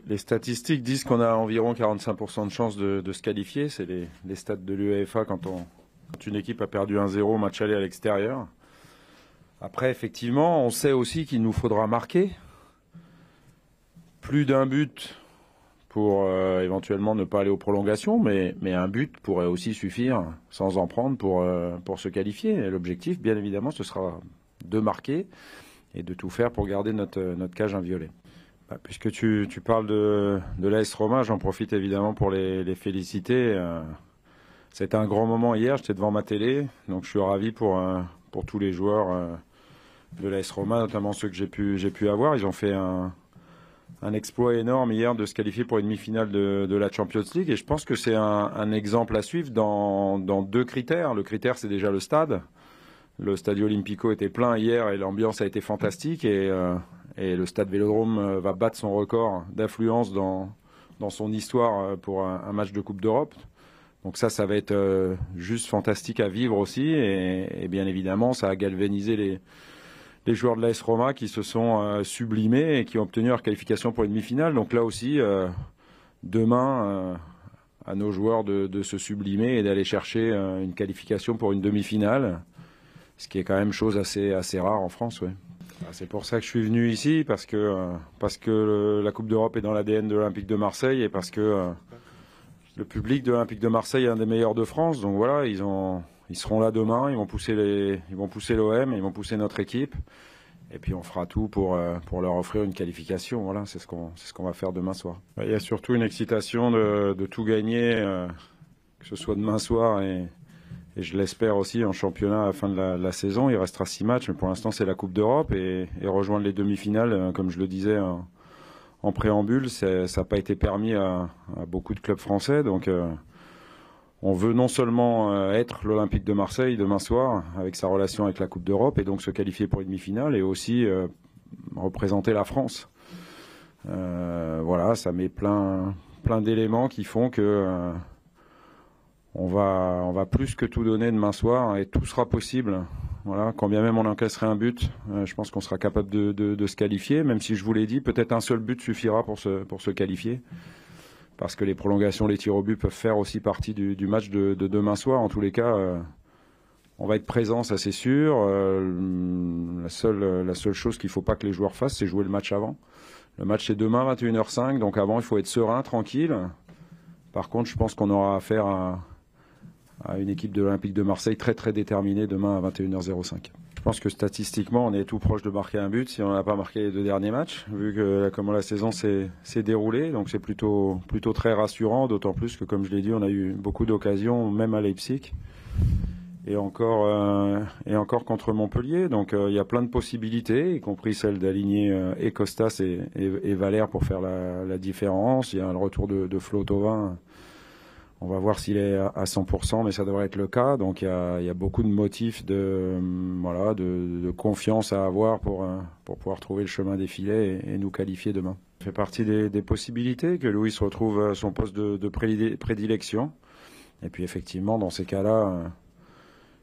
Les statistiques disent qu'on a environ 45% de chances de se qualifier. C'est les stats de l'UEFA quand une équipe a perdu 1-0 match aller à l'extérieur. Après, effectivement, on sait aussi qu'il nous faudra marquer plus d'un but pour éventuellement ne pas aller aux prolongations, mais un but pourrait aussi suffire sans en prendre pour se qualifier. Et l'objectif, bien évidemment, ce sera de marquer et de tout faire pour garder notre cage inviolée. Puisque tu parles de l'AS Roma, j'en profite évidemment pour les féliciter. C'était un grand moment hier, j'étais devant ma télé, donc je suis ravi pour tous les joueurs de l'AS Roma, notamment ceux que j'ai pu avoir. Ils ont fait un exploit énorme hier de se qualifier pour une demi-finale de la Champions League, et je pense que c'est un exemple à suivre dans deux critères. Le critère, c'est déjà le stade. Le Stadio Olimpico était plein hier et l'ambiance a été fantastique, et le stade Vélodrome va battre son record d'affluence dans son histoire pour un match de Coupe d'Europe. Donc ça va être juste fantastique à vivre aussi, et bien évidemment ça a galvanisé les joueurs de l'AS Roma qui se sont sublimés et qui ont obtenu leur qualification pour une demi-finale. Donc là aussi, demain, à nos joueurs de se sublimer et d'aller chercher une qualification pour une demi-finale, ce qui est quand même chose assez rare en France, ouais. C'est pour ça que je suis venu ici, parce que la Coupe d'Europe est dans l'ADN de l'Olympique de Marseille, et parce que le public de l'Olympique de Marseille est un des meilleurs de France. Donc voilà, ils seront là demain, ils vont pousser l'OM, ils vont pousser notre équipe, et puis on fera tout pour leur offrir une qualification. Voilà, c'est ce qu'on va faire demain soir. Il y a surtout une excitation de tout gagner, que ce soit demain soir et je l'espère aussi en championnat à la fin de la saison. Il restera 6 matchs, mais pour l'instant c'est la Coupe d'Europe, et rejoindre les demi-finales, comme je le disais en préambule, ça n'a pas été permis à beaucoup de clubs français. Donc on veut non seulement être l'Olympique de Marseille demain soir avec sa relation avec la Coupe d'Europe, et donc se qualifier pour une demi-finale, et aussi représenter la France. Voilà, ça met plein d'éléments qui font que on va plus que tout donner demain soir, et tout sera possible. Voilà, quand bien même on encaisserait un but, je pense qu'on sera capable de se qualifier, même si je vous l'ai dit, peut-être un seul but suffira pour se qualifier, parce que les prolongations, les tirs au but peuvent faire aussi partie du match de demain soir. En tous les cas, on va être présent, ça c'est sûr. La seule chose qu'il ne faut pas que les joueurs fassent, c'est jouer le match avant. Le match c'est demain 21h05, donc avant il faut être serein, tranquille. Par contre, je pense qu'on aura affaire à une équipe de l'Olympique de Marseille très très déterminée demain à 21h05. Je pense que statistiquement on est tout proche de marquer un but si on n'a pas marqué les 2 derniers matchs, vu que comment la saison s'est déroulée. Donc c'est plutôt très rassurant, d'autant plus que, comme je l'ai dit, on a eu beaucoup d'occasions, même à Leipzig, et encore contre Montpellier. Donc il y a plein de possibilités, y compris celle d'aligner et Costas et Valère pour faire la différence. Il y a le retour de Flo Thauvin. On va voir s'il est à 100%, mais ça devrait être le cas. Donc il y a beaucoup de motifs de confiance à avoir pour pouvoir trouver le chemin des filets et nous qualifier demain. Ça fait partie des possibilités que Luis retrouve son poste de prédilection. Et puis effectivement, dans ces cas-là,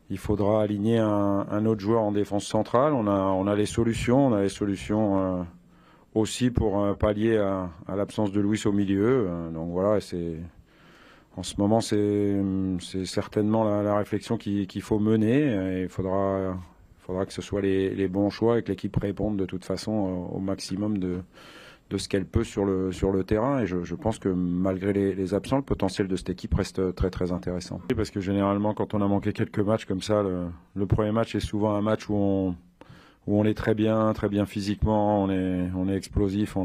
il faudra aligner un autre joueur en défense centrale. On a les solutions. On a les solutions aussi pour pallier à l'absence de Luis au milieu. Donc voilà, en ce moment, c'est certainement la réflexion qu'il faut mener. Et il faudra que ce soit les bons choix, et que l'équipe réponde de toute façon au maximum de ce qu'elle peut sur le terrain. Et je pense que malgré les absents, le potentiel de cette équipe reste très très intéressant. Parce que généralement, quand on a manqué quelques matchs comme ça, le premier match est souvent un match où on est très bien physiquement, on est explosif.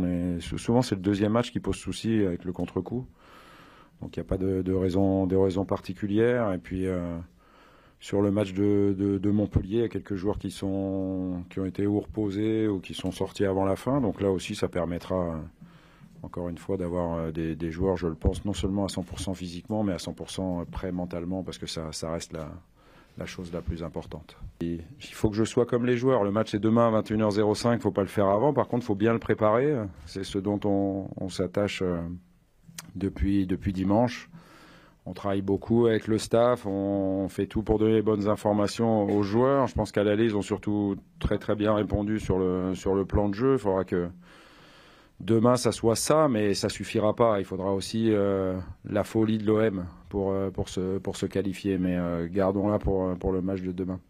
Souvent, c'est le deuxième match qui pose souci avec le contre-coup. Donc il n'y a pas de raison particulière. Et puis sur le match de Montpellier, il y a quelques joueurs qui ont été ou reposés ou qui sont sortis avant la fin. Donc là aussi, ça permettra encore une fois d'avoir des joueurs, je le pense, non seulement à 100% physiquement, mais à 100% prêts mentalement, parce que ça reste la chose la plus importante. Et il faut que je sois comme les joueurs. Le match est demain à 21h05, il ne faut pas le faire avant. Par contre, il faut bien le préparer. C'est ce dont on s'attache depuis dimanche. On travaille beaucoup avec le staff, on fait tout pour donner les bonnes informations aux joueurs. Je pense qu'à l'aller, ils ont surtout très très bien répondu sur le plan de jeu. Il faudra que demain ça soit ça, mais ça suffira pas. Il faudra aussi la folie de l'OM pour se qualifier. Mais gardons-la pour le match de demain.